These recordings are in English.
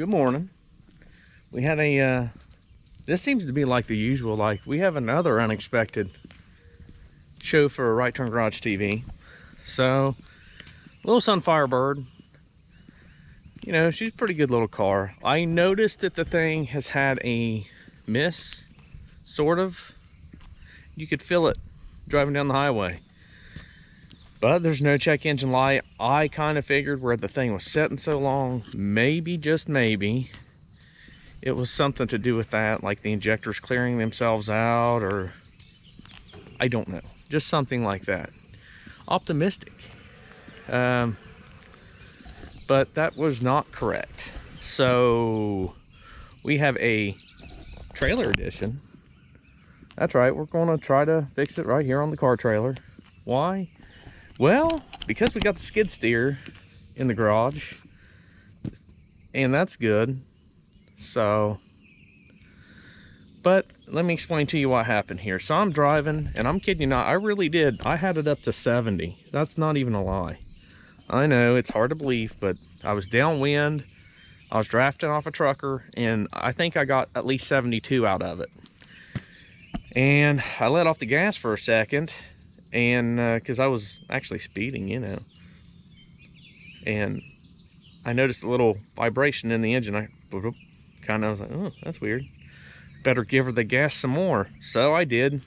good morning. We had a, this seems to be like the usual, like we have another unexpected show for a Right Turn Garage TV. So, little Sunfire bird, you know, she's a pretty good little car. I noticed that the thing has had a miss, sort of. You could feel it driving down the highway. But there's no check engine light. I kind of figured where the thing was sitting so long, maybe, just maybe, it was something to do with that, like the injectors clearing themselves out, or I don't know, just something like that. Optimistic. But that was not correct. So we have a trailer edition. That's right, we're going to try to fix it right here on the car trailer. Why? Well, because we got the skid steer in the garage, and that's good. So, but let me explain to you what happened here. So I'm driving, and I'm kidding you not, I really did. I had it up to 70. That's not even a lie. I know it's hard to believe, but I was downwind. I was drafting off a trucker, and I think I got at least 72 out of it. And I let off the gas for a second, and because I was actually speeding, you know, and I noticed a little vibration in the engine. I kind of was like, oh, that's weird, better give her the gas some more. So I did,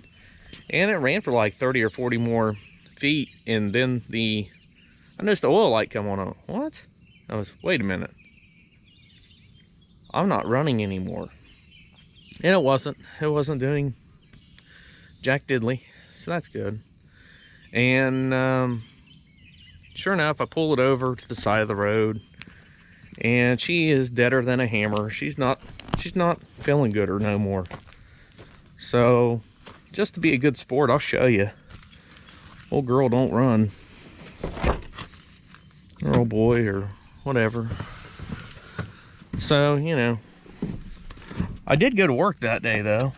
and it ran for like 30 or 40 more feet, and then I noticed the oil light come on. What? I was, wait a minute, I'm not running anymore. And it wasn't doing jack diddly, so that's good. And sure enough, I pull it over to the side of the road, and she is deader than a hammer. She's not feeling good or no more. So just to be a good sport, I'll show you. Old girl don't run, or old boy, or whatever. So, you know, I did go to work that day though.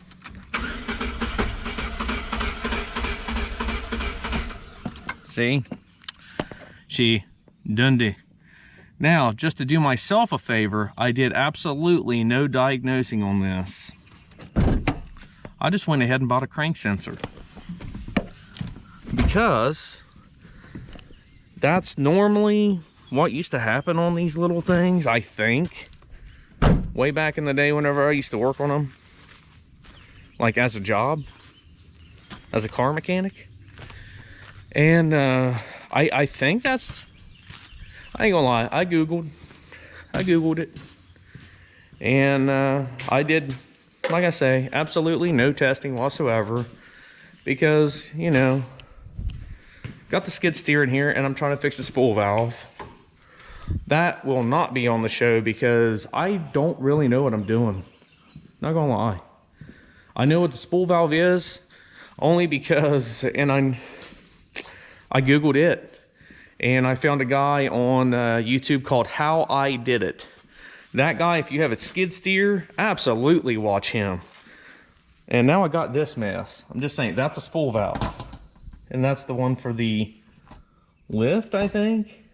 See, she Dundee. Now, just to do myself a favor, I did absolutely no diagnosing on this. I just went ahead and bought a crank sensor, because that's normally what used to happen on these little things, I think. Way back in the day, whenever I used to work on them, like as a job, as a car mechanic. And I think that's, I ain't gonna lie, I googled it, and I did, like I say, absolutely no testing whatsoever, because, you know, got the skid steer in here, and I'm trying to fix the spool valve. That will not be on the show, because I don't really know what I'm doing, not gonna lie. I know what the spool valve is only because, and I googled it, and I found a guy on YouTube called How I Did It. That guy, if you have a skid steer, absolutely watch him. And now I got this mess. I'm just saying, that's a spool valve, and that's the one for the lift, I think.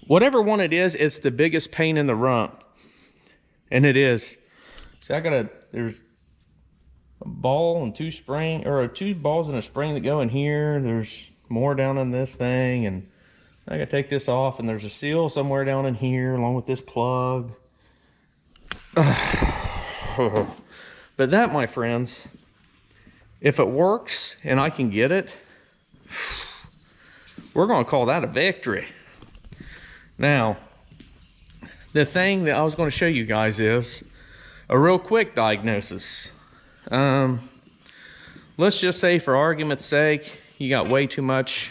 Whatever one it is, it's the biggest pain in the rump, and it is. See, there's a ball and two balls and a spring that go in here. There's more down in this thing, and I gotta take this off, and there's a seal somewhere down in here along with this plug. But that, my friends, if it works and I can get it, we're gonna call that a victory. Now, the thing that I was going to show you guys is a real quick diagnosis. Let's just say, for argument's sake, you got way too much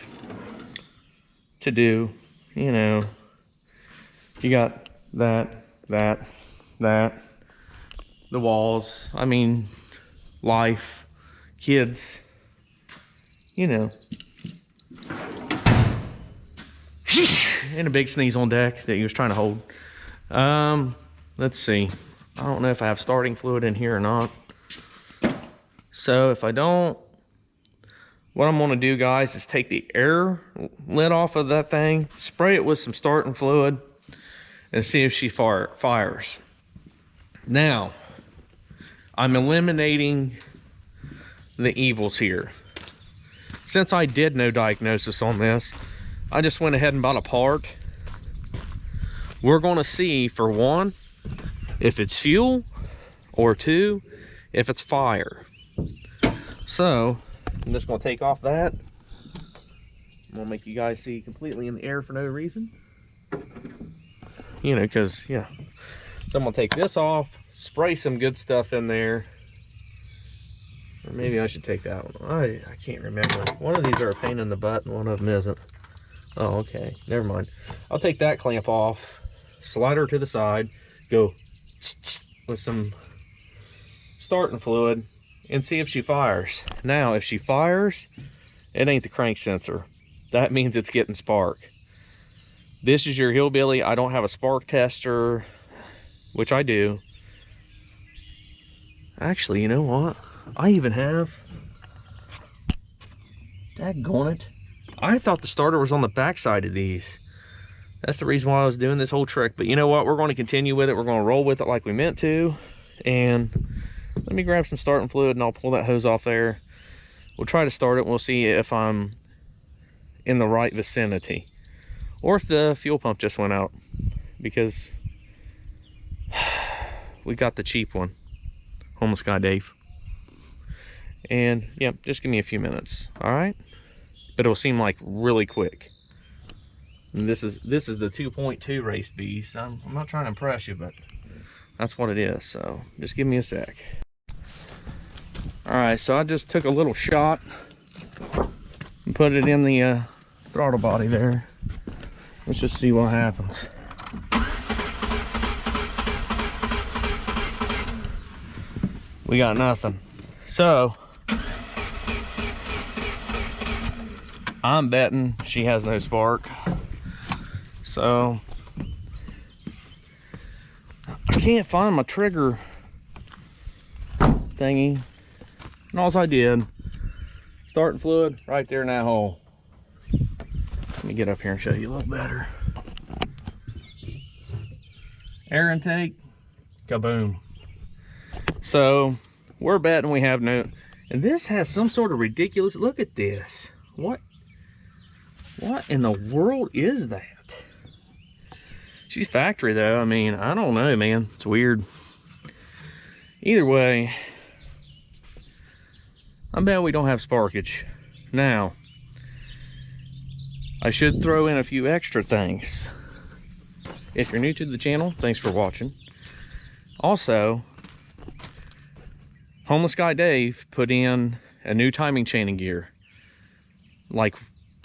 to do. You know, you got that, the walls, I mean, life, kids, you know. And a big sneeze on deck that he was trying to hold. Let's see. I don't know if I have starting fluid in here or not. So if I don't, what I'm gonna do, guys, is take the air lid off of that thing, spray it with some starting fluid, and see if she fires. Now, I'm eliminating the evils here. Since I did no diagnosis on this, I just went ahead and bought a part. We're going to see, for one, if it's fuel, or two, if it's fire. So, I'm just going to take off that. I'm going to make you guys see completely in the air for no reason. You know, because, yeah. So I'm going to take this off, spray some good stuff in there. Or maybe I should take that one. I can't remember. One of these are a pain in the butt and one of them isn't. Oh, okay. Never mind. I'll take that clamp off, slide her to the side, go with some starting fluid, and see if she fires. Now, if she fires, it ain't the crank sensor. That means it's getting spark. This is your hillbilly. I don't have a spark tester, which I do. Actually, you know what? I even have... Daggone it. I thought the starter was on the back side of these. That's the reason why I was doing this whole trick. But you know what? We're going to continue with it. We're going to roll with it like we meant to. And let me grab some starting fluid and I'll pull that hose off there. We'll try to start it and we'll see if I'm in the right vicinity. Or if the fuel pump just went out. Because we got the cheap one. Homeless Guy Dave. And yeah, just give me a few minutes. Alright? But it'll seem like really quick. And this is the 2.2 race beast. I'm not trying to impress you, but that's what it is. So just give me a sec. Alright, so I just took a little shot and put it in the throttle body there. Let's just see what happens. We got nothing. So I'm betting she has no spark. So I can't find my trigger thingy. And all I did, starting fluid right there in that hole. Let me get up here and show you a little better. Air intake, kaboom. So we're betting we have no, and this has some sort of ridiculous, look at this. What in the world is that? She's factory though. I mean, I don't know, man. It's weird. Either way, I bet we don't have sparkage. Now, I should throw in a few extra things. If you're new to the channel, thanks for watching. Also, Homeless Guy Dave put in a new timing chain and gear. Like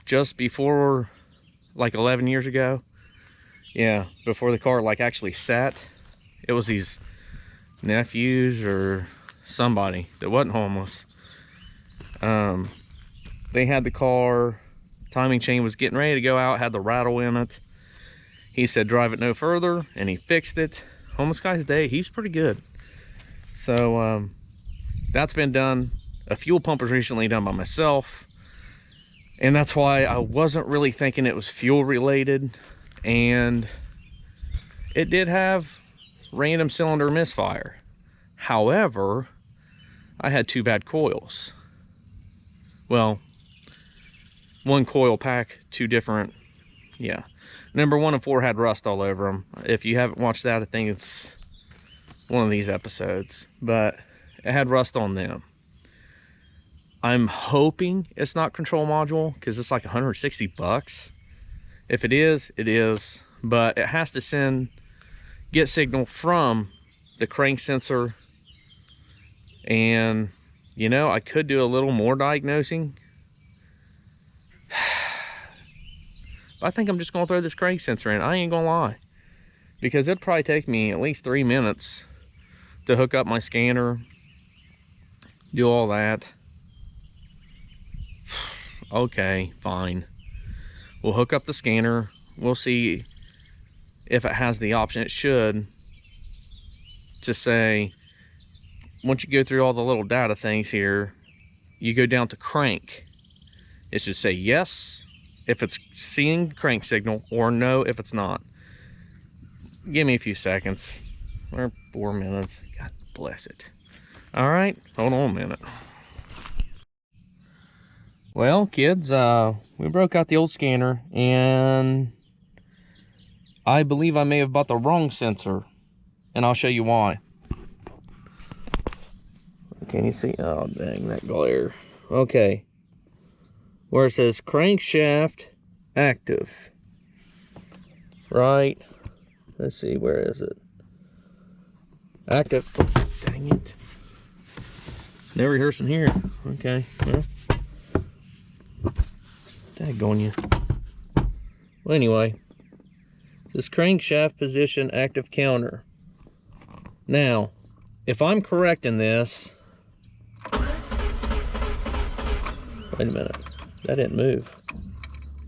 just before, like 11 years ago. Yeah, before the car like actually sat. It was these nephews or somebody that wasn't homeless. They had the car, timing chain was getting ready to go out, had the rattle in it. He said drive it no further, and he fixed it. Homeless Guy's Day, he's pretty good. So that's been done. A fuel pump was recently done by myself, and that's why I wasn't really thinking it was fuel related. And it did have random cylinder misfire. However, I had two bad coils. Well, one coil pack, two different, yeah. Number 1 and 4 had rust all over them. If you haven't watched that, I think it's one of these episodes. But it had rust on them. I'm hoping it's not control module, because it's like 160 bucks. If it is, it is. But it has to get signal from the crank sensor. And, you know, I could do a little more diagnosing. But I think I'm just going to throw this crank sensor in. I ain't going to lie. Because it'd probably take me at least 3 minutes to hook up my scanner. Do all that. Okay, fine. We'll hook up the scanner. We'll see if it has the option. It should. To say, once you go through all the little data things here, you go down to crank. It should say yes if it's seeing crank signal, or no if it's not. give me a few seconds, or 4 minutes. God bless it. All right, hold on a minute. Well, kids, we broke out the old scanner, and I believe I may have bought the wrong sensor, and I'll show you why. Can you see? Oh, dang, that glare. Okay. Where it says crankshaft active. Right. Let's see, where is it? Active. Oh, dang it. Never rehearsing here. Okay. Well. Daggone you. Well, anyway. This crankshaft position active counter. Now, if I'm correct in this... Wait a minute. That didn't move.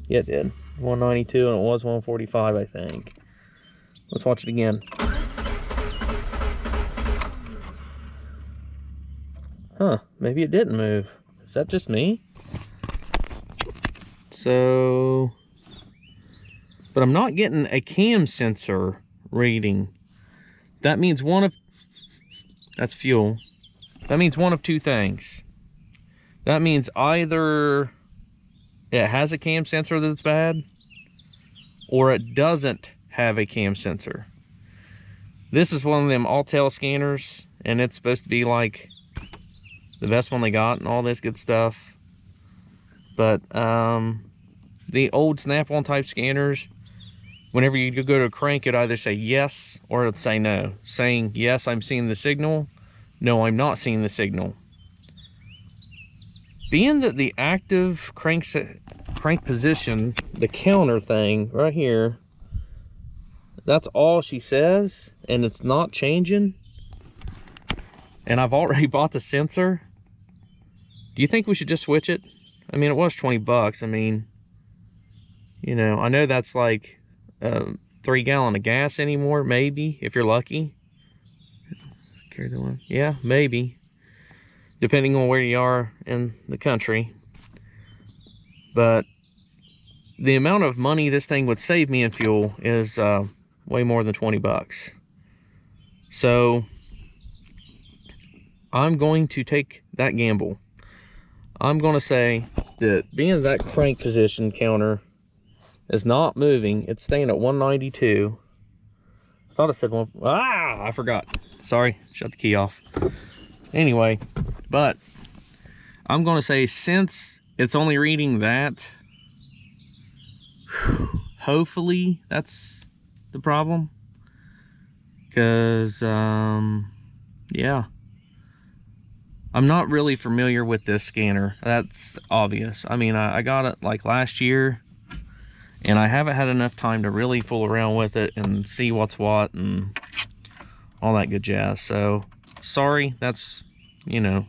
Yeah, it did. 192 and it was 145, I think. Let's watch it again. Huh, maybe it didn't move. Is that just me? So, but I'm not getting a cam sensor reading. That means that's fuel. That means one of two things. That means either it has a cam sensor that's bad, or it doesn't have a cam sensor. This is one of them all-tail scanners, and it's supposed to be like the best one they got and all this good stuff. But the old snap-on type scanners, whenever you go to crank, it either say yes or it'll say no. Saying yes, I'm seeing the signal. No, I'm not seeing the signal. Being that the active crank position, the counter thing right here, that's all she says, and it's not changing, and I've already bought the sensor, do you think we should just switch it? I mean, it was 20 bucks. I mean, you know, I know that's like 3 gallons of gas anymore, maybe, if you're lucky. Carry the one. Yeah, maybe. Depending on where you are in the country. But the amount of money this thing would save me in fuel is way more than 20 bucks. So I'm going to take that gamble. I'm going to say that being that crank position counter is not moving, it's staying at 192. I thought it said one. Ah, I forgot. Sorry, shut the key off. Anyway, but I'm going to say, since it's only reading that, hopefully that's the problem. Because, yeah. I'm not really familiar with this scanner. That's obvious. I mean, I got it like last year, and I haven't had enough time to really fool around with it and see what's what and all that good jazz. So, sorry, that's, you know,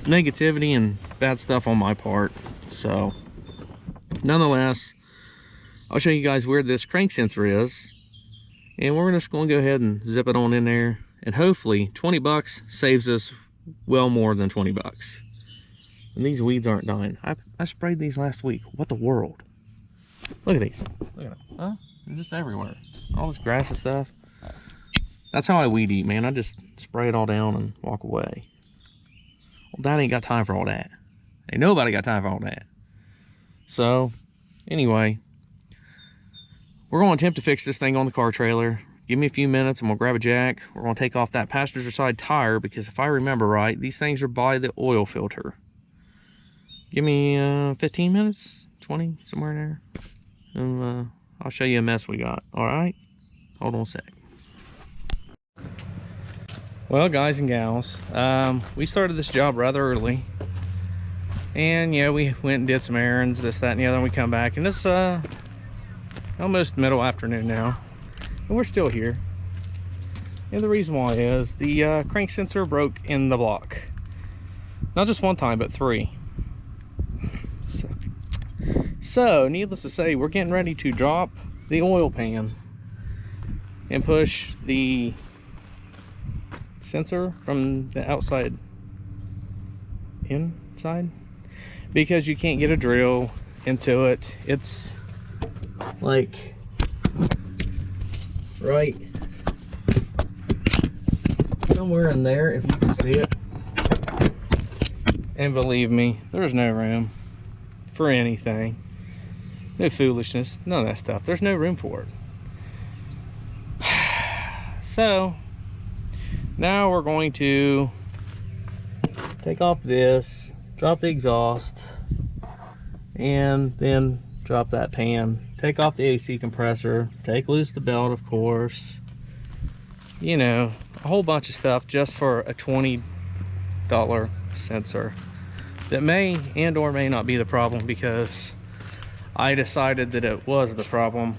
negativity and bad stuff on my part. So, nonetheless, I'll show you guys where this crank sensor is, and we're just going to go ahead and zip it on in there, and hopefully 20 bucks saves us well more than 20 bucks. And these weeds aren't dying. I sprayed these last week. What the world? Look at these. Look at them. Huh? They're just everywhere. All this grass and stuff. That's how I weed eat, man. I just spray it all down and walk away. Well, Dad ain't got time for all that. Ain't nobody got time for all that. So, anyway, we're going to attempt to fix this thing on the car trailer. Give me a few minutes and we'll grab a jack. We're going to take off that passenger side tire, because if I remember right, these things are by the oil filter. Give me 15 minutes, 20, somewhere in there. And I'll show you a mess we got. All right? Hold on a sec. Well, guys and gals, we started this job rather early. And yeah, we went and did some errands, this, that, and the other, and we come back. And it's almost middle afternoon now. And we're still here. And the reason why is the crank sensor broke in the block. Not just one time, but 3. So, needless to say, we're getting ready to drop the oil pan and push the sensor from the outside inside, because you can't get a drill into it. It's like right somewhere in there, if you can see it. And believe me, there's no room for anything. No foolishness, none of that stuff. There's no room for it. So now we're going to take off this, drop the exhaust, and then drop that pan. Take off the AC compressor, take loose the belt, of course. You know, a whole bunch of stuff just for a $20 sensor that may and or may not be the problem, because I decided that it was the problem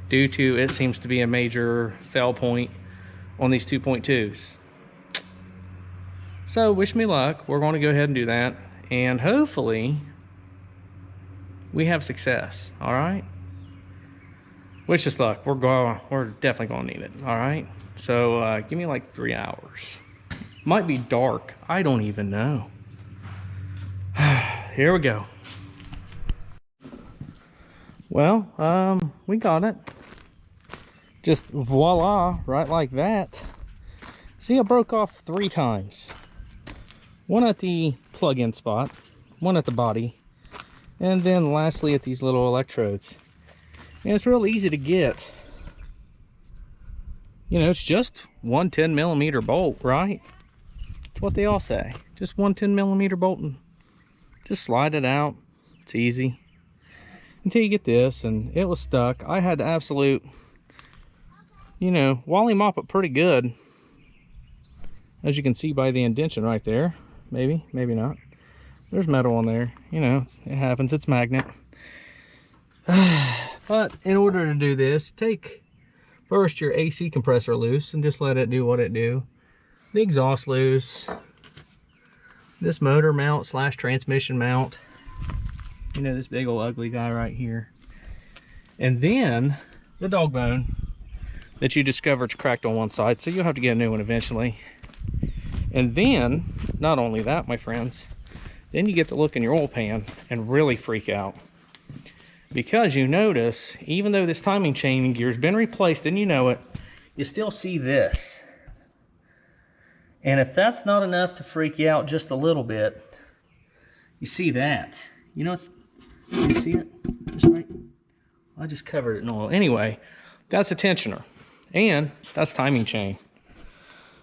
due to it seems to be a major fail point on these 2.2s. So wish me luck. We're going to go ahead and do that, and hopefully we have success. All right, wish us luck. We're definitely going to need it. All right, so give me like 3 hours. Might be dark, I don't even know. Here we go. Well, we got it. Just voila, right like that. See, I broke off 3 times. One at the plug-in spot, one at the body, and then lastly at these little electrodes. And it's real easy to get. You know, it's just one 10mm bolt, right? That's what they all say. Just one 10mm bolt, and just slide it out. It's easy. Until you get this, and it was stuck. I had to absolute, you know, Wally mop it pretty good. As you can see by the indentation right there. Maybe, maybe not. There's metal on there. You know, it happens. It's magnet. But in order to do this, take first your AC compressor loose and just let it do what it do. The exhaust loose. This motor mount / transmission mount. You know, this big old ugly guy right here. And then the dog bone that you discovered's cracked on one side, so you'll have to get a new one eventually. And then, not only that, my friends, then you get to look in your oil pan and really freak out. Because you notice, even though this timing chain gear's been replaced and you know it, you still see this. And if that's not enough to freak you out just a little bit, you see that. You know, you see it? Just right. I just covered it in oil. Anyway, that's a tensioner. And that's timing chain.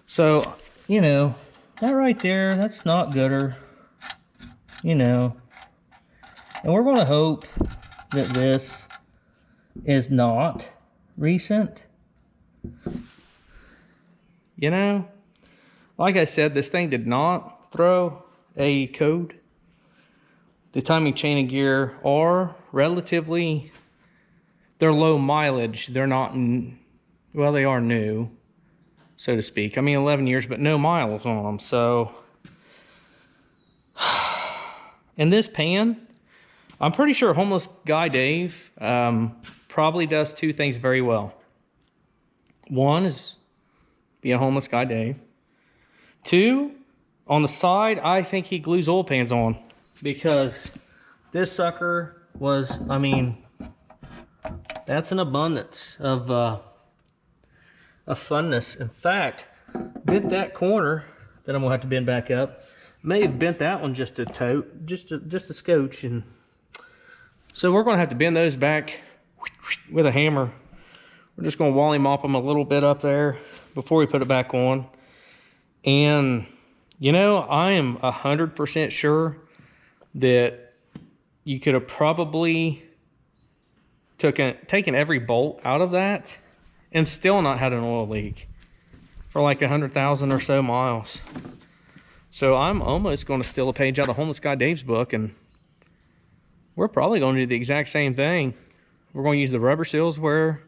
So, you know, that right there, that's not gooder. You know. And we're going to hope that this is not recent. You know, like I said, this thing did not throw a code. The timing chain and gear are relatively, they're low mileage. They're not, well, they are new, so to speak. I mean, 11 years, but no miles on them. So, and this pan, I'm pretty sure Homeless Guy Dave probably does 2 things very well. One is be a Homeless Guy Dave. 2, on the side, I think he glues oil pans on, because this sucker was, I mean, that's an abundance of funness. In fact, bent that corner that I'm gonna have to bend back up. May have bent that one just a tote, just a scotch, and so we're gonna have to bend those back with a hammer. We're just gonna Wally mop them a little bit up there before we put it back on. And you know, I am 100% sure that you could have probably taken every bolt out of that and still not had an oil leak for like 100,000 or so miles. So I'm almost going to steal a page out of Homeless Guy Dave's book, and we're probably going to do the exact same thing. We're going to use the rubber seals where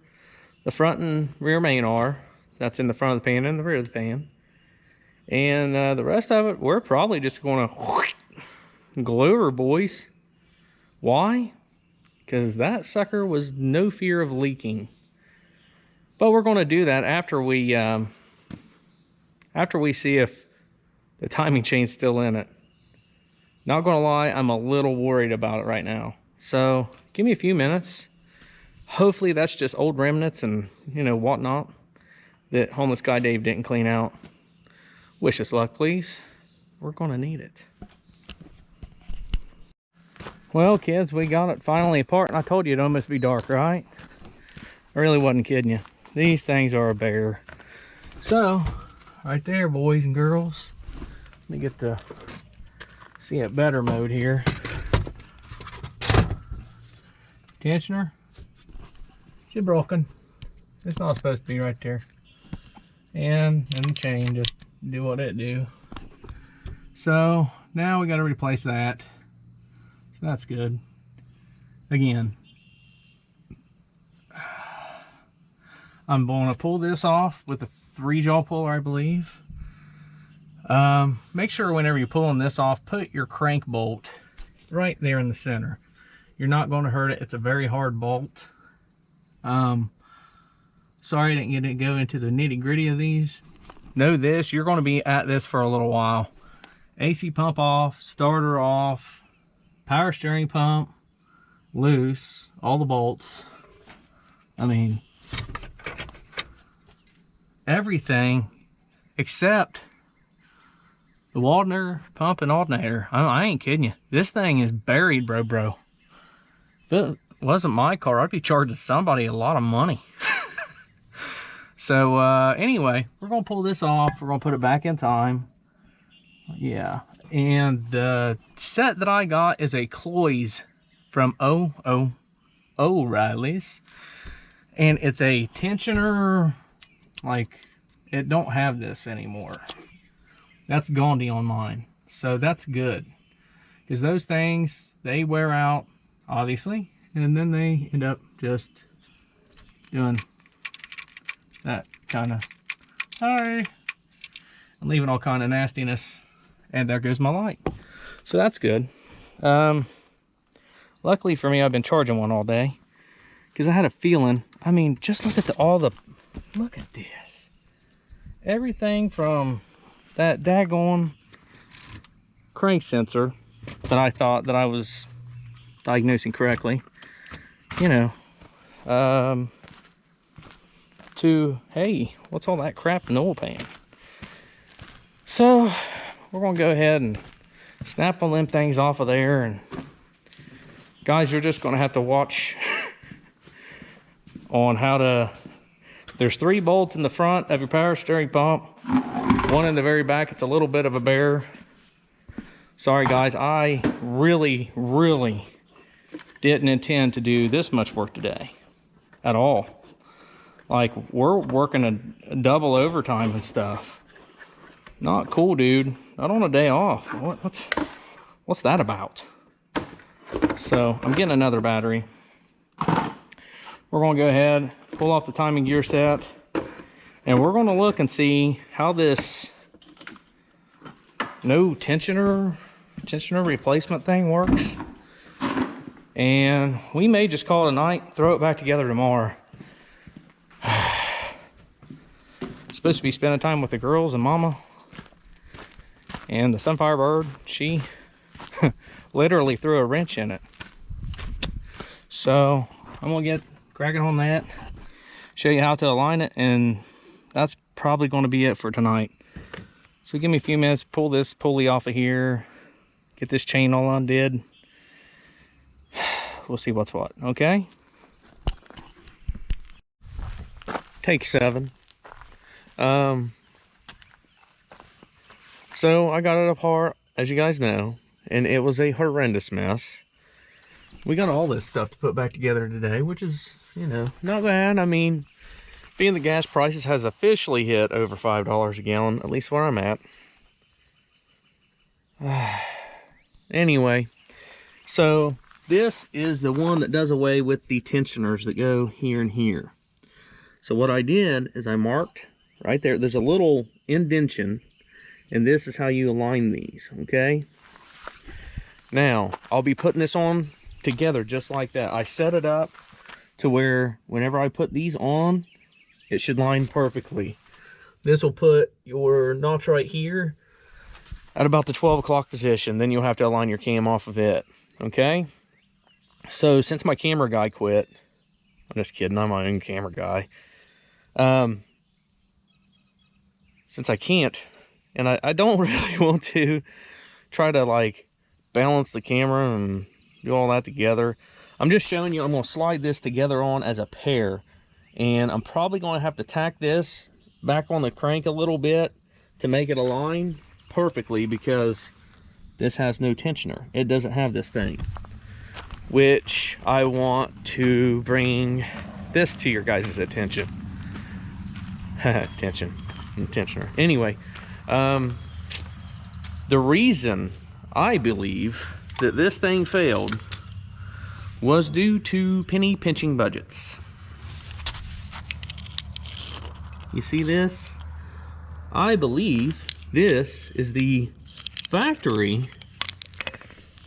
the front and rear main are. That's in the front of the pan and the rear of the pan. And the rest of it, we're probably just going to glue her, boys. Why? Because that sucker was no fear of leaking. But we're going to do that after we see if the timing chain's still in it. Not going to lie, I'm a little worried about it right now. So give me a few minutes. Hopefully that's just old remnants and, you know, whatnot that homeless guy Dave didn't clean out. Wish us luck, please. We're gonna need it. Well, kids, we got it finally apart, and I told you it'd almost be dark, right? I really wasn't kidding you. These things are a bear. So, right there, boys and girls. Let me get the see it better mode here. Tensioner. She's broken. It's not supposed to be right there. And the chain just do what it do. So now we got to replace that. So that's good. Again, I'm going to pull this off with a 3-jaw puller, I believe. Make sure whenever you're pulling this off, put your crank bolt right there in the center. You're not going to hurt it. It's a very hard bolt. Sorry I didn't get to go into the nitty gritty of these. Know this, you're going to be at this for a little while. AC pump off, starter off, power steering pump loose, all the bolts. I mean, everything except the Waldner pump and alternator. I ain't kidding you. This thing is buried, bro. If it wasn't my car, I'd be charging somebody a lot of money. So anyway, we're gonna pull this off. We're gonna put it back in time. Yeah, and the set that I got is a Cloys from O'Reilly's, and it's a tensioner. Like, it don't have this anymore. That's Gandhi on mine, so that's good, because those things, they wear out, obviously, and then they end up just doing that kind of, sorry, and leaving all kind of nastiness. And there goes my light. So that's good. Luckily for me, I've been charging one all day, because I had a feeling, I mean, just look at look at this. Everything from that daggone crank sensor that I thought that I was diagnosing correctly, you know, to, hey, what's all that crap in the oil pan? So we're gonna go ahead and snap all them things off of there, and guys, you're just gonna have to watch on how to, there's 3 bolts in the front of your power steering pump, 1 in the very back. It's a little bit of a bear. Sorry guys, I really didn't intend to do this much work today at all. Like, we're working a double overtime and stuff. Not cool, dude. Not on a day off. What's that about? So I'm getting another battery. We're gonna go ahead, pull off the timing gear set, and we're gonna look and see how this no tensioner replacement thing works. And we may just call it a night, throw it back together tomorrow. Supposed to be spending time with the girls and mama. And the Sunfire bird, she literally threw a wrench in it. So I'm gonna get cracking on that, show you how to align it, and that's probably going to be it for tonight. So give me a few minutes, pull this pulley off of here, get this chain all undid. We'll see what's what, okay? Take 7. So I got it apart, as you guys know, and it was a horrendous mess. We got all this stuff to put back together today, which is, you know, not bad. I mean, being the gas prices has officially hit over $5 a gallon, at least where I'm at. Anyway, so this is the one that does away with the tensioners that go here and here. So what I did is I marked right there, there's a little indentation, and this is how you align these, okay? Now, I'll be putting this on together just like that. I set it up to where whenever I put these on, it should line perfectly. This will put your notch right here at about the 12 o'clock position. Then you'll have to align your cam off of it, okay? So since my camera guy quit, I'm just kidding, I'm my own camera guy. Since I can't, and I don't really want to try to like balance the camera and do all that together, I'm just showing you I'm going to slide this together on as a pair, and I'm probably going to have to tack this back on the crank a little bit to make it align perfectly, because this has no tensioner. It doesn't have this thing, which I want to bring this to your guys' attention. Tensioner. Anyway, the reason I believe that this thing failed was due to penny pinching budgets. You see this? I believe this is the factory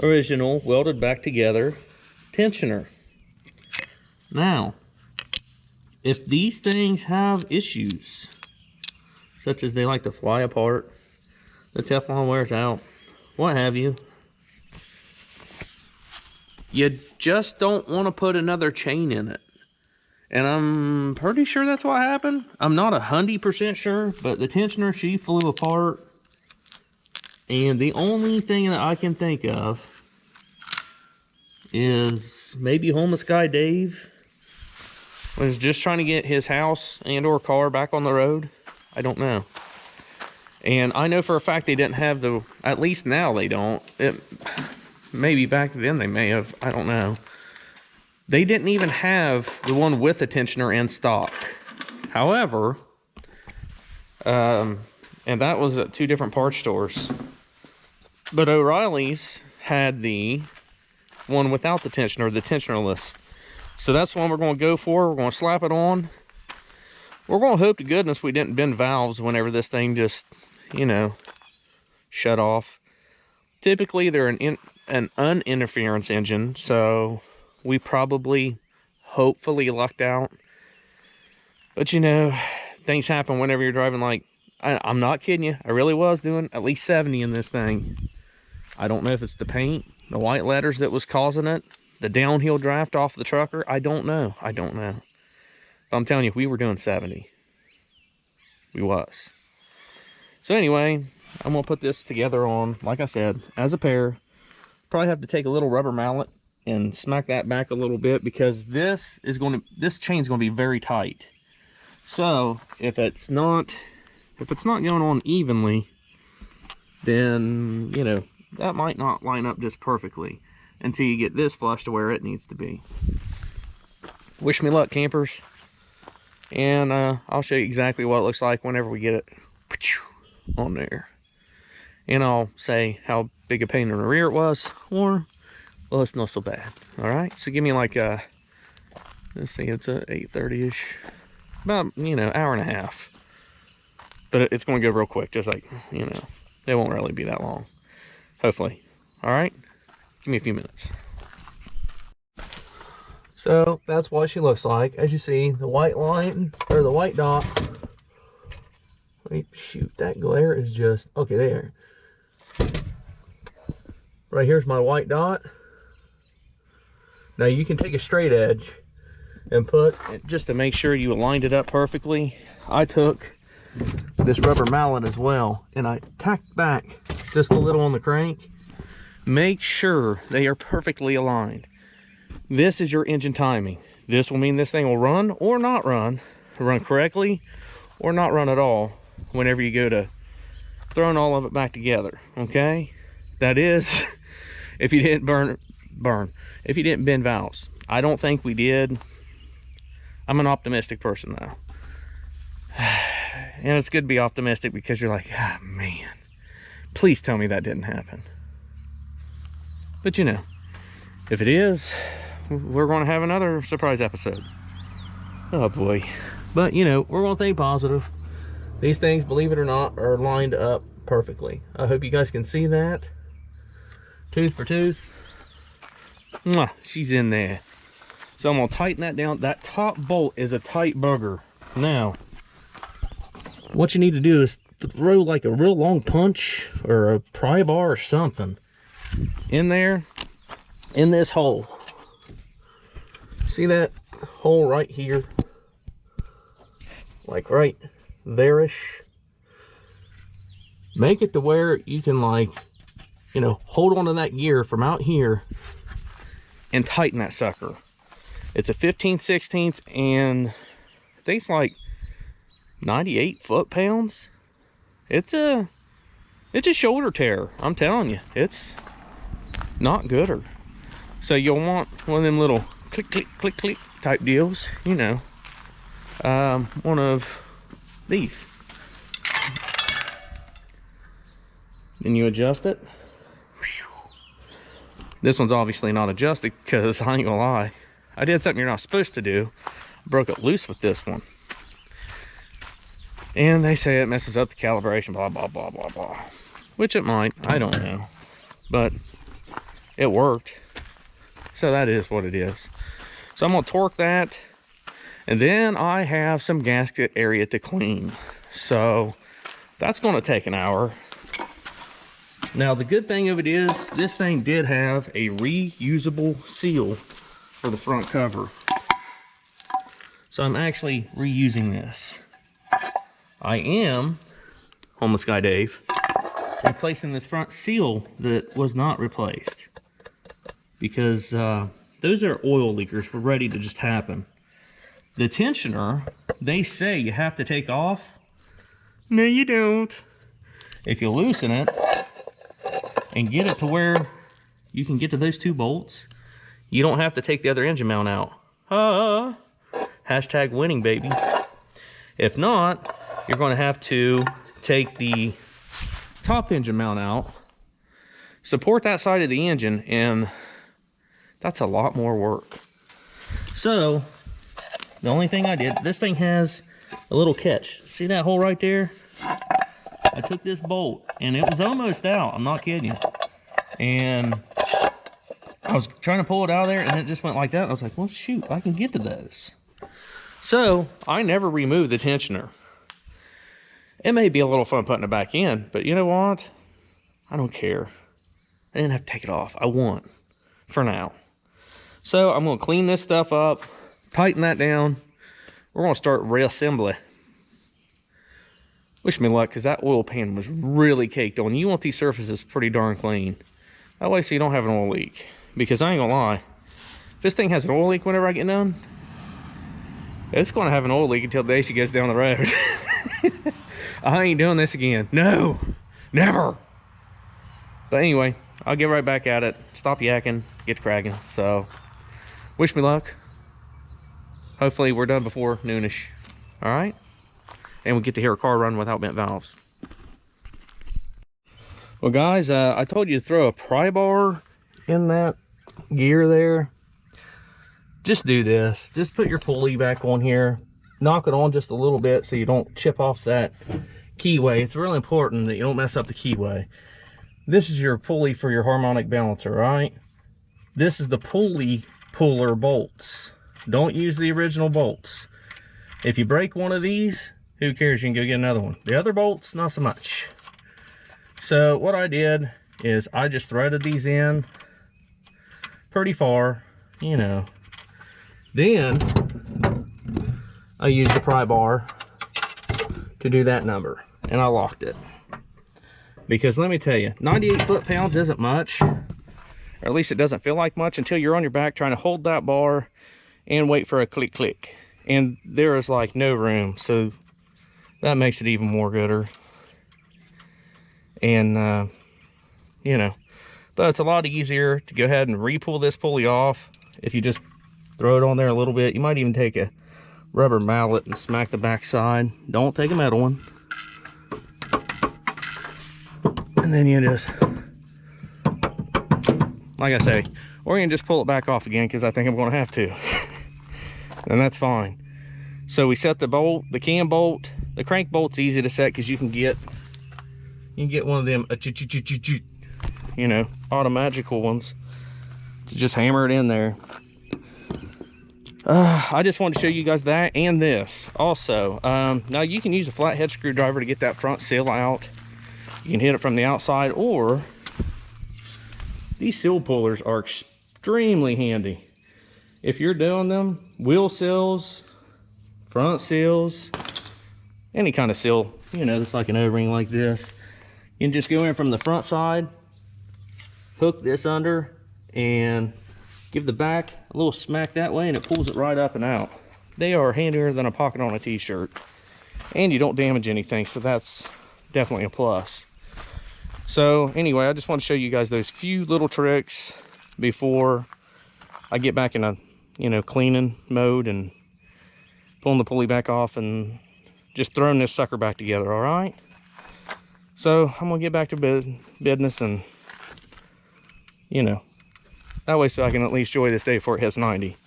original welded back together tensioner. Now, if these things have issues, such as they like to fly apart, the Teflon wears out, what have you, you just don't want to put another chain in it. And I'm pretty sure that's what happened. I'm not 100% sure, but the tensioner, she flew apart. And the only thing that I can think of is maybe Homeless Guy Dave was just trying to get his house and or car back on the road. I don't know. And I know for a fact they didn't have the, at least now they don't. Maybe back then they may have, I don't know. They didn't even have the one with the tensioner in stock. However, and that was at 2 different parts stores. But O'Reilly's had the one without the tensioner, the tensionerless. So that's the one we're going to go for. We're going to slap it on. We're going to hope to goodness we didn't bend valves whenever this thing just, you know, shut off. Typically, they're an uninterference engine, so we probably, hopefully, lucked out. But, you know, things happen whenever you're driving like, I'm not kidding you, I really was doing at least 70 in this thing. I don't know if it's the paint, the white letters that was causing it, the downhill draft off the trucker. I don't know. But I'm telling you, we were doing 70. We was. So anyway, I'm going to put this together on, like I said, as a pair. Probably have to take a little rubber mallet and smack that back a little bit, because this chain's going to be very tight. So if it's not going on evenly, then, you know, that might not line up just perfectly until you get this flush to where it needs to be. Wish me luck, campers. And I'll show you exactly what it looks like whenever we get it on there. And I'll say how big a pain in the rear it was, or, well, it's not so bad. All right, so give me like a, let's see, it's a 8:30-ish, about, you know, hour and a half. But it's going to go real quick, just like, you know, it won't really be that long, hopefully. All right, give me a few minutes. So that's what she looks like. As you see, the white line, or the white dot. Wait, shoot, that glare is just, okay, there. Right here's my white dot. Now you can take a straight edge and put, just to make sure you lined it up perfectly, I took this rubber mallet as well, and I tacked back just a little on the crank. Make sure they are perfectly aligned. This is your engine timing. This will mean this thing will run or not run correctly, or not run at all whenever you go to throwing all of it back together, okay? That is, if you didn't if you didn't bend valves. I don't think we did. I'm an optimistic person though. And it's good to be optimistic, because you're like, ah, man, please tell me that didn't happen. But you know, if it is, we're going to have another surprise episode. Oh boy. But you know, we're going to think positive. These things, believe it or not, are lined up perfectly. I hope you guys can see that. Tooth for tooth. Mwah, she's in there. So I'm going to tighten that down. That top bolt is a tight bugger. Now, what you need to do is throw like a real long punch or a pry bar or something in there, in this hole. See that? hole right here, like right there-ish. Make it to where you can, like, you know, hold on to that gear from out here and tighten that sucker. It's a 15/16, and I think it's like 98 foot-pounds. It's a shoulder tear. I'm telling you, it's not gooder. So you'll want one of them little click, click, click, click type deals, you know, one of these. Then you adjust it. This one's obviously not adjusted because I ain't gonna lie, I did something you're not supposed to do. Broke it loose with this one. And they say it messes up the calibration, blah, blah, blah, blah, blah. Which it might, I don't know. But it worked. So that is what it is. So I'm gonna torque that. And then I have some gasket area to clean. So that's gonna take an hour. Now the good thing of it is, this thing did have a reusable seal for the front cover. So I'm actually reusing this. I am, Homeless Guy Dave, replacing this front seal that was not replaced. Because those are oil leakers, were ready to just happen. The tensioner, they say you have to take off. No, you don't. If you loosen it and get it to where you can get to those two bolts, you don't have to take the other engine mount out. Hashtag winning, baby. If not, you're going to have to take the top engine mount out, support that side of the engine, and that's a lot more work. So the only thing I did, this thing has a little catch. See that hole right there? I took this bolt and it was almost out, I'm not kidding you. And I was trying to pull it out of there and it just went like that. I was like, well, shoot, I can get to those. So I never removed the tensioner. It may be a little fun putting it back in, but you know what? I don't care. I didn't have to take it off. I won for now. So I'm going to clean this stuff up, tighten that down. We're going to start reassembly. Wish me luck, because that oil pan was really caked on. You want these surfaces pretty darn clean. That way so you don't have an oil leak. Because I ain't going to lie, if this thing has an oil leak whenever I get done, it's going to have an oil leak until the day she goes down the road. I ain't doing this again. No, never. But anyway, I'll get right back at it. Stop yakking, get to cracking. So, wish me luck. Hopefully we're done before noonish. All right? And we get to hear a car run without bent valves. Well, guys, I told you to throw a pry bar in that gear there. Just do this. Just put your pulley back on here. Knock it on just a little bit so you don't chip off that keyway. It's really important that you don't mess up the keyway. This is your pulley for your harmonic balancer, right? This is the pulley puller bolts. Don't use the original bolts. If you break one of these, who cares? You can go get another one. The other bolts, not so much. So what I did is I just threaded these in pretty far, you know. Then I used the pry bar to do that number, and I locked it. Because let me tell you, 98 foot-pounds isn't much, or at least it doesn't feel like much until you're on your back trying to hold that bar and wait for a click click. And there is like no room, so that makes it even more gooder. And you know, but it's a lot easier to go ahead and re-pull this pulley off if you just throw it on there a little bit. You might even take a rubber mallet and smack the back side. Don't take a metal one. And then you just, like I say, or you can just pull it back off again, because I think I'm going to have to. And that's fine. So we set the bolt, the cam bolt. The crank bolt's easy to set because you can get one of them, you know, automagical ones to just hammer it in there. I just wanted to show you guys that and this also. Now you can use a flathead screwdriver to get that front seal out. You can hit it from the outside, or these seal pullers are extremely handy. if you're doing them, wheel seals, front seals, any kind of seal, you know, that's like an O-ring like this, you can just go in from the front side, hook this under, and give the back a little smack that way, and it pulls it right up and out. They are handier than a pocket on a t-shirt, and you don't damage anything, so that's definitely a plus. So anyway, I just want to show you guys those few little tricks before I get back in a, you know, cleaning mode and pulling the pulley back off and just throwing this sucker back together. All right, so I'm gonna get back to business, and you know, that way so I can at least enjoy this day before it hits 90.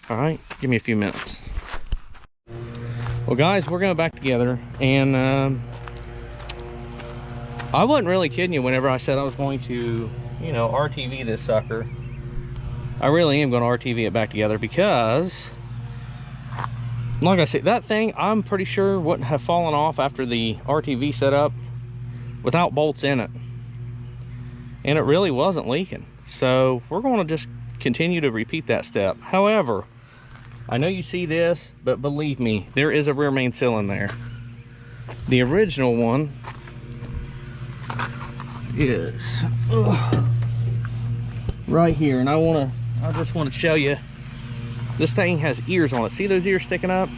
All right, give me a few minutes. Well guys, we're going back together, and I wasn't really kidding you whenever I said I was going to, you know, RTV this sucker. I really am going to RTV it back together because, like I said, that thing I'm pretty sure wouldn't have fallen off after the RTV setup without bolts in it. And it really wasn't leaking. So we're going to just continue to repeat that step. However, I know you see this, but believe me, there is a rear main seal in there. The original one is right here, and I just want to show you. This thing has ears on it. See those ears sticking up?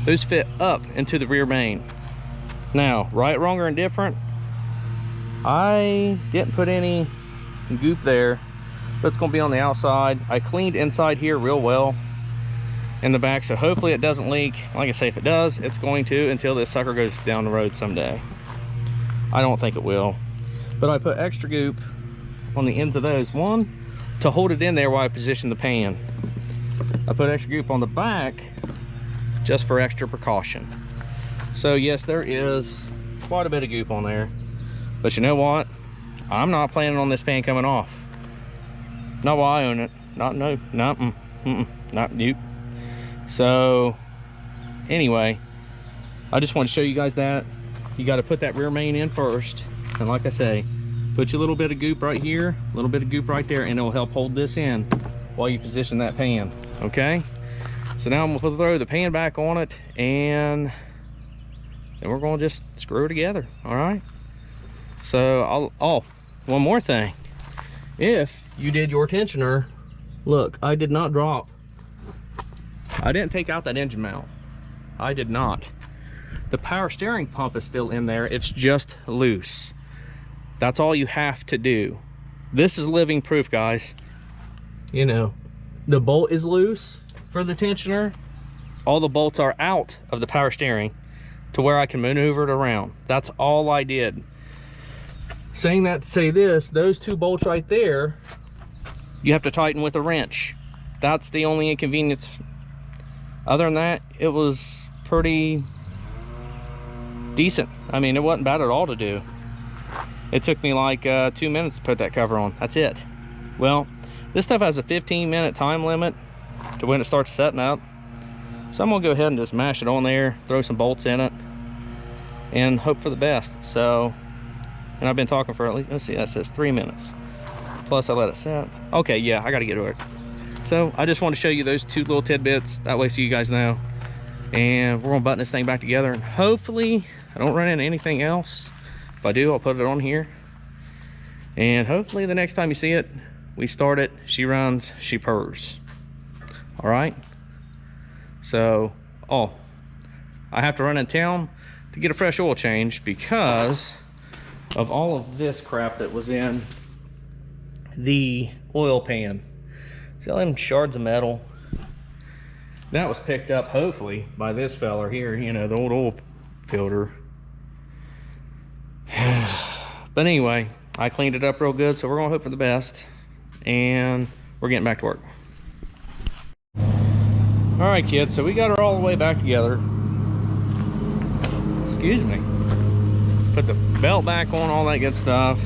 Those fit up into the rear main. Now, right, wrong, or indifferent, I didn't put any goop there. That's going to be on the outside. I cleaned inside here real well in the back, so hopefully it doesn't leak. Like I say, if it does, it's going to until this sucker goes down the road someday. I don't think it will, but I put extra goop on the ends of those. One, to hold it in there while I position the pan. I put extra goop on the back just for extra precaution. So yes, there is quite a bit of goop on there, but you know what? I'm not planning on this pan coming off. Not while I own it. Not nope. So anyway, I just want to show you guys that you got to put that rear main in first, and like I say, put your little bit of goop right here, a little bit of goop right there, and it'll help hold this in while you position that pan. Okay, so now I'm gonna throw the pan back on it, and then we're gonna just screw it together. All right, so one more thing. If you did your tensioner, look, I did not drop. I didn't take out that engine mount. I did not. The power steering pump is still in there. It's just loose. That's all you have to do. This is living proof, guys. You know, the bolt is loose for the tensioner. All the bolts are out of the power steering to where I can maneuver it around. That's all I did. Saying that to say this, those two bolts right there, you have to tighten with a wrench. That's the only inconvenience. Other than that, it was pretty decent. I mean, it wasn't bad at all to do. It took me like 2 minutes to put that cover on. That's it. Well, this stuff has a 15-minute time limit to when it starts setting up. So I'm gonna go ahead and just mash it on there, throw some bolts in it, and hope for the best. So, and I've been talking for at least, let's see, that says 3 minutes. Plus I let it set. Okay, yeah, I gotta get to it. So I just want to show you those two little tidbits, that way so you guys know. And we're gonna button this thing back together, and hopefully I don't run into anything else. If I do, I'll put it on here. And hopefully the next time you see it, we start it, she runs, she purrs. All right? So, I have to run in town to get a fresh oil change because of all of this crap that was in the oil pan. See all them shards of metal? That was picked up, hopefully, by this feller here, you know, the old oil filter. But anyway, I cleaned it up real good, so we're gonna hope for the best, and we're getting back to work. All right, kids, so we got her all the way back together. Excuse me. Put the belt back on, all that good stuff.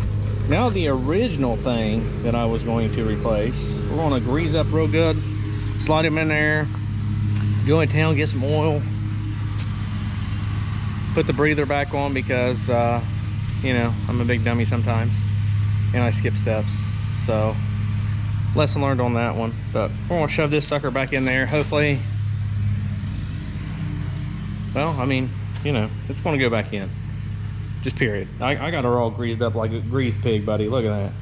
Now the original thing that I was going to replace, we're gonna grease up real good, slide him in there, go in town, get some oil, put the breather back on because you know, I'm a big dummy sometimes and I skip steps. So lesson learned on that one. But we're gonna shove this sucker back in there. Hopefully, well, I mean, you know, it's gonna go back in. Just period. I got her all greased up like a grease pig, buddy. Look at that.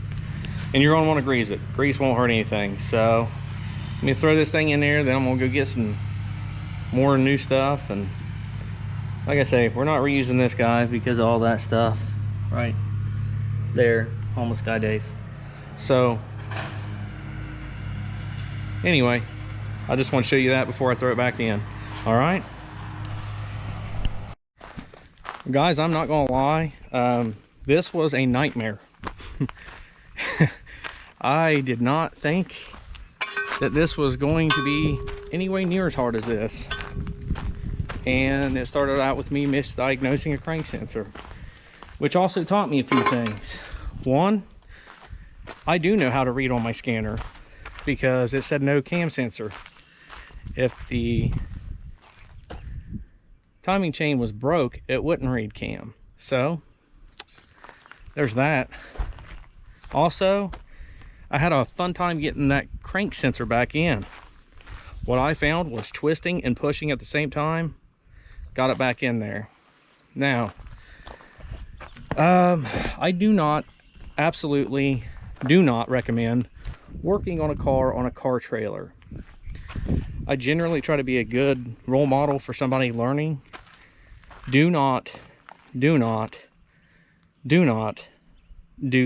And you're gonna want to grease it. Grease won't hurt anything. So let me throw this thing in there, then I'm gonna go get some more new stuff. And like I say, we're not reusing this guy because of all that stuff right there. Homeless guy Dave. So anyway, I just want to show you that before I throw it back in. All right, guys, I'm not gonna lie, this was a nightmare. I did not think that this was going to be anywhere near as hard as this. And it started out with me misdiagnosing a crank sensor, which also taught me a few things. One, I do know how to read on my scanner because it said no cam sensor. If the timing chain was broke, it wouldn't read cam. So there's that. Also, I had a fun time getting that crank sensor back in. What I found was twisting and pushing at the same time. Got it back in there. Now, I do not, absolutely do not recommend working on a car trailer. I generally try to be a good role model for somebody learning. Do not do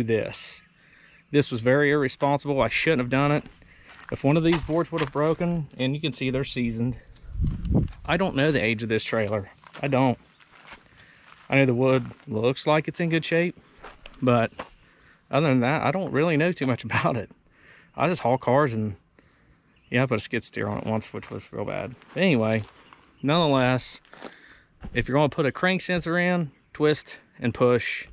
this. This was very irresponsible. I shouldn't have done it. If one of these boards would have broken, and you can see they're seasoned. I don't know the age of this trailer. I don't. I know the wood looks like it's in good shape, but other than that, I don't really know too much about it. I just haul cars, and yeah, I put a skid steer on it once, which was real bad. But anyway, nonetheless, if you're going to put a crank sensor in, twist and push.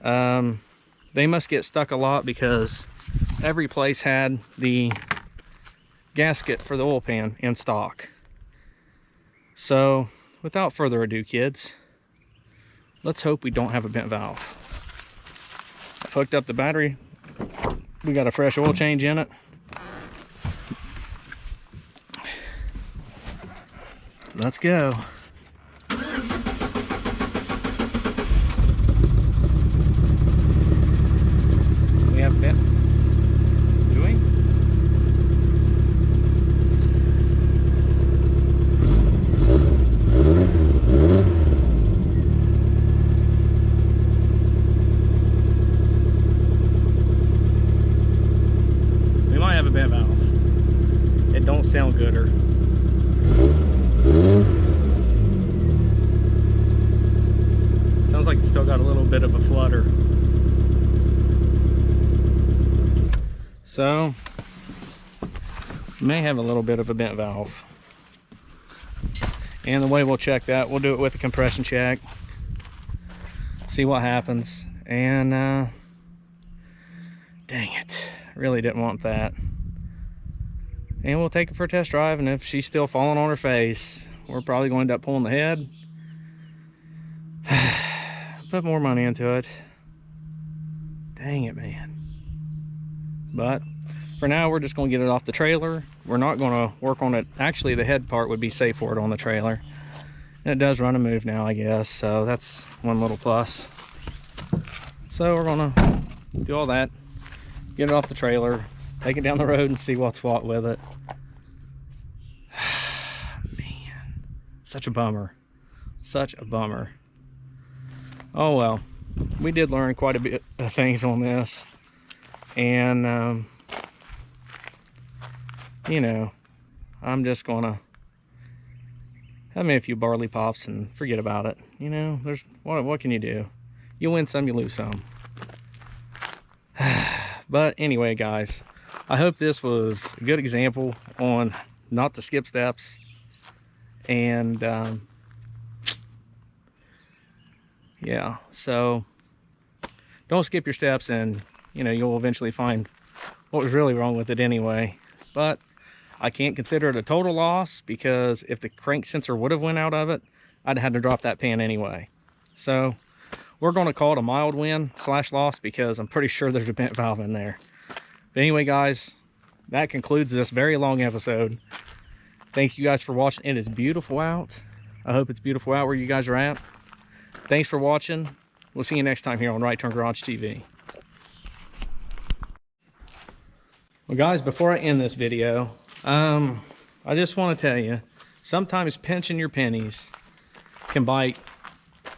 They must get stuck a lot because every place had the gasket for the oil pan in stock. So without further ado, kids, let's hope we don't have a bent valve. I've hooked up the battery. We got a fresh oil change in it. Let's go. We have bent. Do we? We might have a bent valve. It don't sound gooder. Sounds like it's still got a little bit of a flutter. So, may have a little bit of a bent valve. And the way we'll check that, we'll do it with a compression check. See what happens. And, dang it. Really didn't want that. And we'll take it for a test drive, and if she's still falling on her face, we're probably going to end up pulling the head. Put more money into it. Dang it, man. But for now, we're just going to get it off the trailer. We're not going to work on it. Actually, the head part would be safe for it on the trailer. And it does run and move now, I guess. So that's one little plus. So we're going to do all that. Get it off the trailer. Take it down the road and see what's what with it. Man, such a bummer. Such a bummer. Oh well, we did learn quite a bit of things on this. And, you know, I'm just gonna have me a few barley pops and forget about it. You know, there's, what can you do? You win some, you lose some. But anyway, guys, I hope this was a good example on not to skip steps. And, yeah, so don't skip your steps, and you know, you'll eventually find what was really wrong with it anyway. But I can't consider it a total loss, because if the crank sensor would have went out of it, I'd had to drop that pan anyway. So we're going to call it a mild win / loss, because I'm pretty sure there's a bent valve in there. But anyway, guys, that concludes this very long episode. Thank you guys for watching. It is beautiful out. I hope it's beautiful out where you guys are at. Thanks for watching. We'll see you next time here on Right Turn Garage TV. Well, guys, before I end this video, I just want to tell you, sometimes pinching your pennies can bite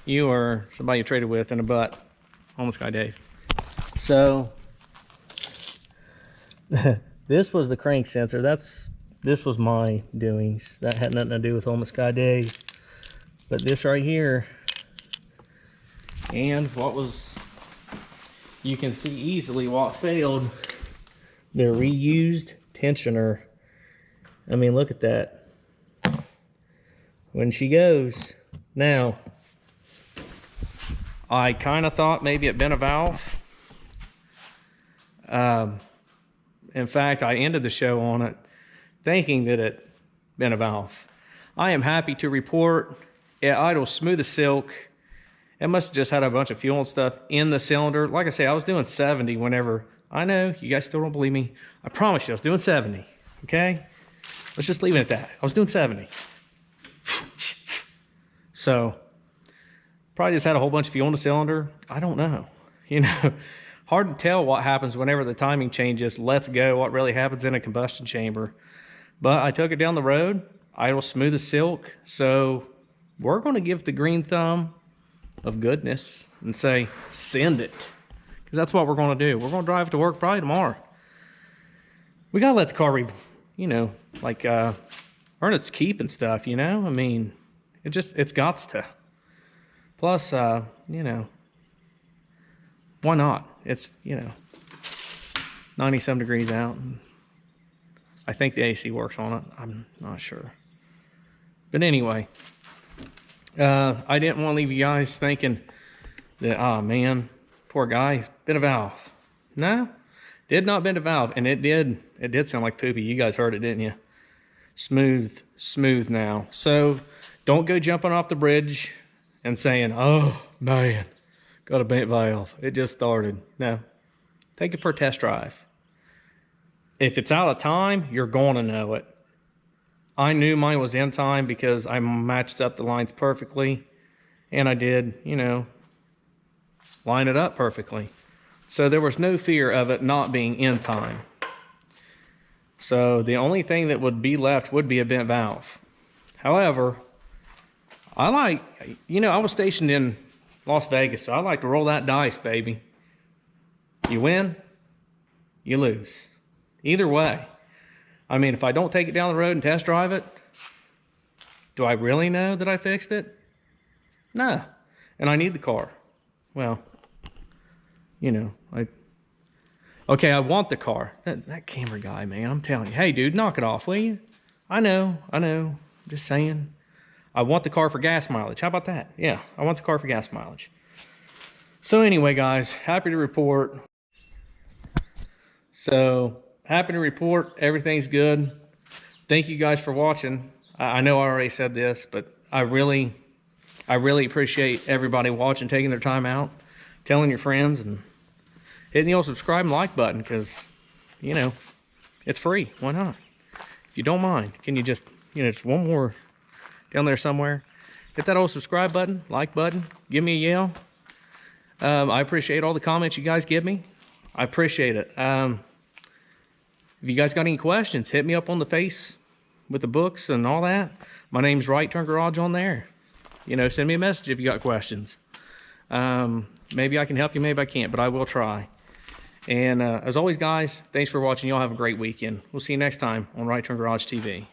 you or somebody you traded with in the butt. Homeless guy Dave. So this was the crank sensor. This was my doings. That had nothing to do with Homeless Guy Dave. But this right here, and what was, you can see easily what failed. The reused tensioner. I mean, look at that. When she goes, now, I kind of thought maybe it bent a valve. In fact, I ended the show on it thinking that it bent a valve. I am happy to report it idles smooth as silk. It must have just had a bunch of fuel and stuff in the cylinder. Like I say, I was doing 70 whenever. I know you guys still don't believe me. I promise you, I was doing 70. Okay? Let's just leave it at that. I was doing 70. So, probably just had a whole bunch of fuel in the cylinder. I don't know. You know, hard to tell what happens whenever the timing changes. Let's go. What really happens in a combustion chamber. But I took it down the road. Idle smooth as silk. So, we're going to give the green thumb of goodness and say, send it. Because that's what we're going to do. We're going to drive to work probably tomorrow. We got to let the car, you know, like, earn its keep and stuff, you know? I mean, it's gots to. Plus, you know, why not? It's, you know, 97 degrees out. And I think the AC works on it. I'm not sure. But anyway, I didn't want to leave you guys thinking that, oh man, poor guy, bent a valve. No, did not bend a valve. And it did sound like poopy. You guys heard it, didn't you? Smooth now. So don't go jumping off the bridge and saying, oh man, got a bent valve. It just started. No, take it for a test drive. If it's out of time, you're going to know it. I knew mine was in time because I matched up the lines perfectly. And I did, you know, line it up perfectly. So there was no fear of it not being in time. So the only thing that would be left would be a bent valve. However, I like, you know, I was stationed in Las Vegas, so I like to roll that dice, baby. You win, you lose. Either way. I mean, if I don't take it down the road and test drive it, do I really know that I fixed it? No. And I need the car. Well, you know, okay, I want the car. That camera guy, man, I'm telling you. Hey, dude, knock it off, will you? I know. I'm just saying. I want the car for gas mileage. How about that? Yeah, I want the car for gas mileage. So anyway, guys, happy to report. Everything's good. Thank you guys for watching. I know I already said this, but I really appreciate everybody watching, taking their time out, telling your friends, and hitting the old subscribe and like button, because, you know, it's free. Why not? If you don't mind, can you just, you know, just one more down there somewhere, hit that old subscribe button, like button, give me a yell. I appreciate all the comments you guys give me. I appreciate it. If you guys got any questions, hit me up on the face with the books and all that. My name's Right Turn Garage on there. You know, send me a message if you got questions. Maybe I can help you, maybe I can't, but I will try. And as always, guys, thanks for watching. Y'all have a great weekend. We'll see you next time on Right Turn Garage TV.